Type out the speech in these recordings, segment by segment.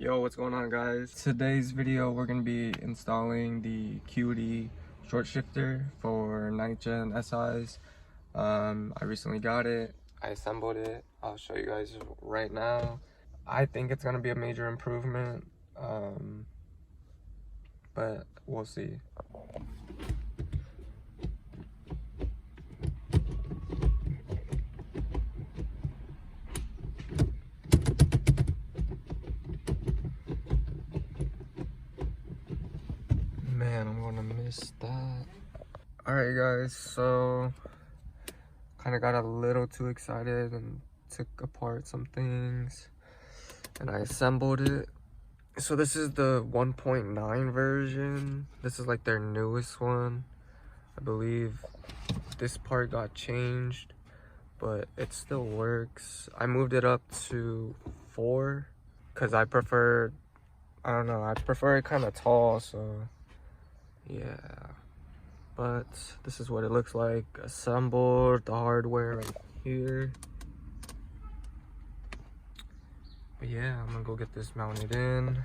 Yo, what's going on, guys? Today's video we're gonna be installing the ACUITY short shifter for 9th gen SIs. I recently got it. I assembled it. I'll show you guys right now. I think it's gonna be a major improvement, but we'll see. Man, I'm gonna miss that. Alright guys, so kind of got a little too excited and took apart some things and I assembled it. So this is the 1.9 version. This is like their newest one. I believe this part got changed, but it still works. I moved it up to 4 because I prefer it kind of tall, so yeah. But this is what it looks like assembled, the hardware right here. But yeah, I'm gonna go get this mounted in.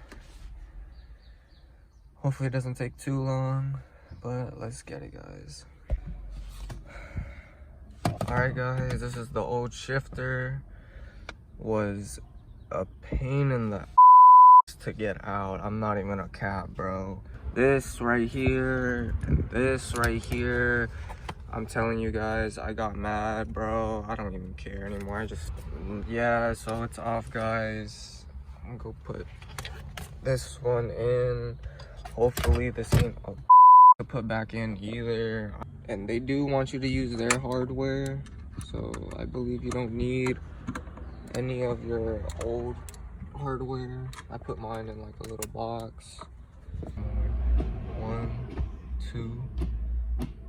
Hopefully it doesn't take too long, but let's get it, guys. Alright guys, this is the old shifter. Was a pain in the to get out. I'm not even gonna cap, bro. This right here and this right here, I'm telling you guys, I got mad, bro. I don't even care anymore. Yeah, so it's off, guys. I'm gonna go put this one in. Hopefully this ain't to put back in either. And they do want you to use their hardware, so I believe you don't need any of your old hardware. I put mine in like a little box. 1, 2,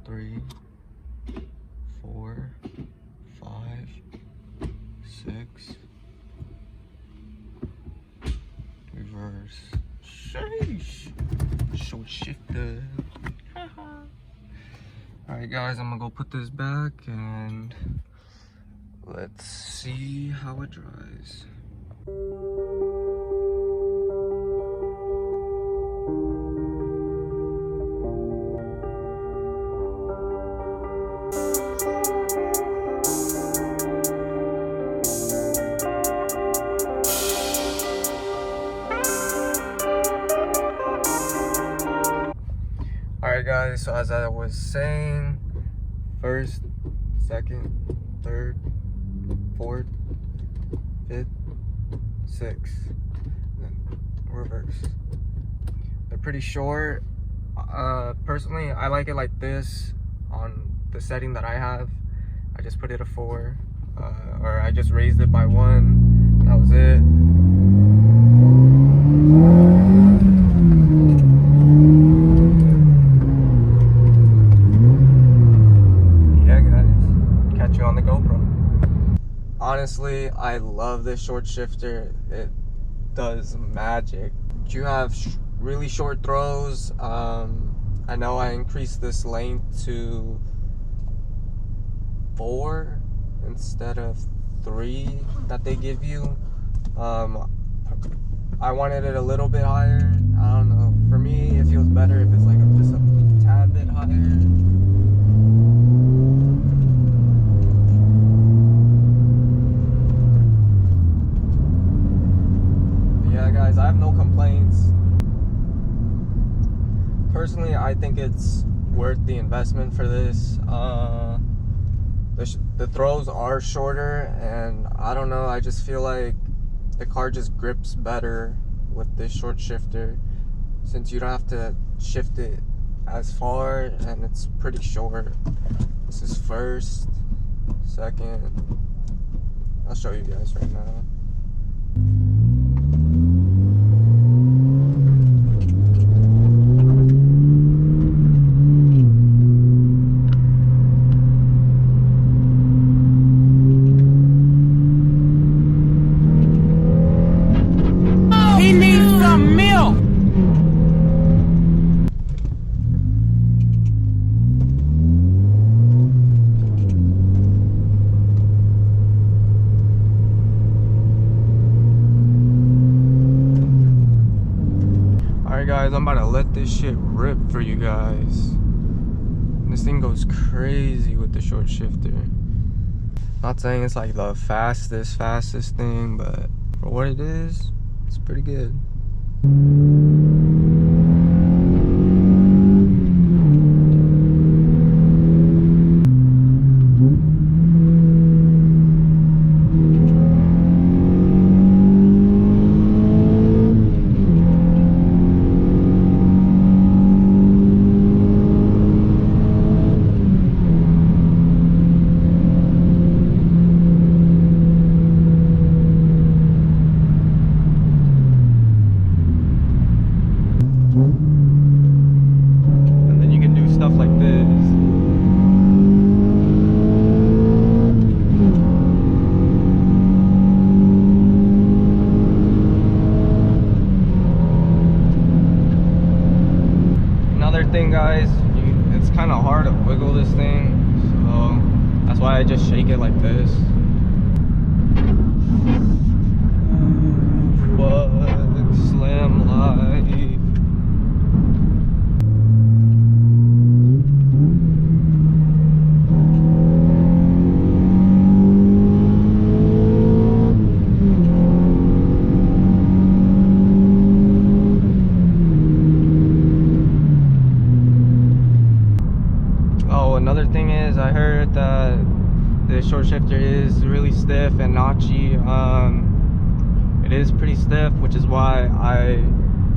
3, 4, 5, 6. Reverse. Sheesh. Short shifter. Alright guys, I'm gonna go put this back and let's see how it dries. Alright guys, so as I was saying, first, second, third, fourth, fifth, sixth, and then reverse. They're pretty short. Personally, I like it like this on the setting that I have. I just put it a 4, or I just raised it by 1. That was it. Honestly, I love this short shifter. It does magic. You have really short throws. I know I increased this length to 4 instead of 3 that they give you. I wanted it a little bit higher. I don't know. For me, it feels better if it's like just a tad bit higher. Guys, I have no complaints. Personally, I think it's worth the investment for this. The throws are shorter, and I don't know, I just feel like the car just grips better with this short shifter since you don't have to shift it as far and it's pretty short. This is first, second. I'll show you guys right now. guys, I'm about to let this shit rip for you guys. This thing goes crazy with the short shifter. Not saying it's like the fastest thing, but for what it is, it's pretty good. And then you can do stuff like this. Another thing, guys, it's kind of hard to wiggle this thing, so that's why I just shake it like this. Fuck, slam life. Another thing is, I heard that the short shifter is really stiff and notchy. It is pretty stiff, which is why I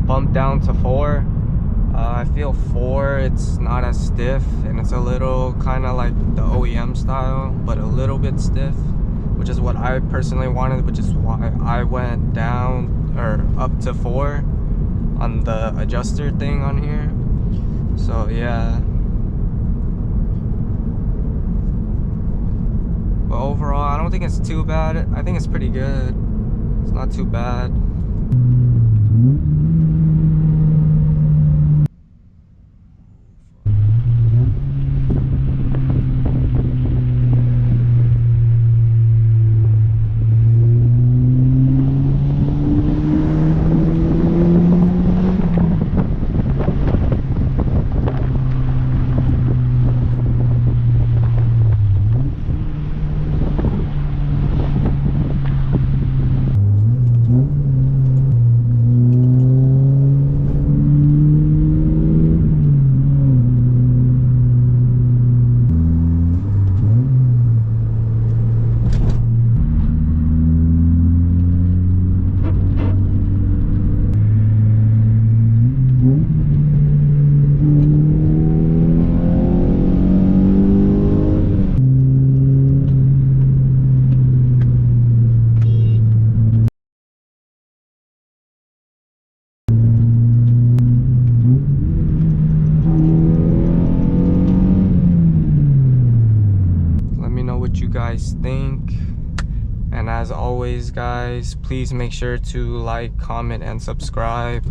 bumped down to 4. I feel 4, it's not as stiff, and it's a little kind of like the OEM style, but a little bit stiff, which is what I personally wanted, which is why I went down or up to 4 on the adjuster thing on here. So yeah. But overall, I don't think it's too bad. I think it's pretty good. It's not too bad. What you guys think, and as always, guys, please make sure to like, comment, and subscribe.